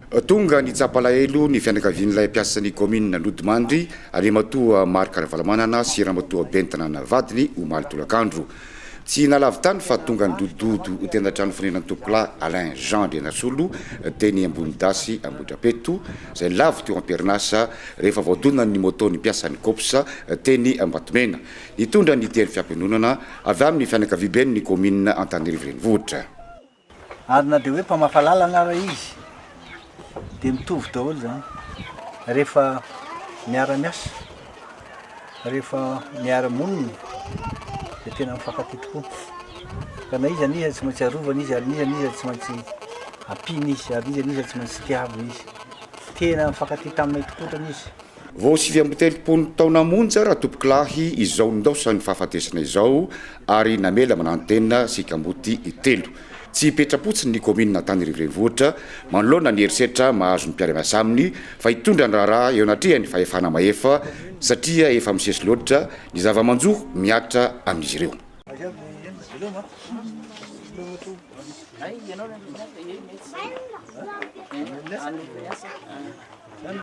Tonga ny tsapalahelo ny fianakavian'ilay mpiasan'ny commune Lodimandry ary matoa Marc Ravalamanana sy ramatoa Bentana Vadiny omaly tolakandro. Tsy nalavy tany fa tonga ny dododo tendan-trano fonenan'ny tompolahy Alain Jean Denasolo teny ambony dasy Ambohidrapeto izay lavy teo am-perinasa rehefa voadonany ny moto ny mpiasan'ny COPS teny Ambatomena. Nitondra ny teny fiampianonana avy amin'ny fianakaviabeny ny commune Antananarivo renivohitra. Ary na dia hoe mpamafalalana ara izy dia mitovy daholo zany rehefa miara-miasa rehefa miara-monina dia tena mifankatia tokoa ka na izy aniza tsy maintsy arovana izy ary izy tsy maintsy ampiny izy ary izy tsy maintsy tiavo izy tena mifankatia taminay tokoa izy. Vao 7 taona monja raha tompoklahy izao ndosa ny fahafatesana izao ary namela manantena sy kamboty telo. Tsy petrapotsiny ny commune Antananarivo renivohitra manoloana ny herisetra mahazo ny mpiara-miasa aminy fa hitondra ny raharaha eo anatrehany fahefana maefa satria efa misesy loatra ny zava-manjoho miatra amin'izy ireo.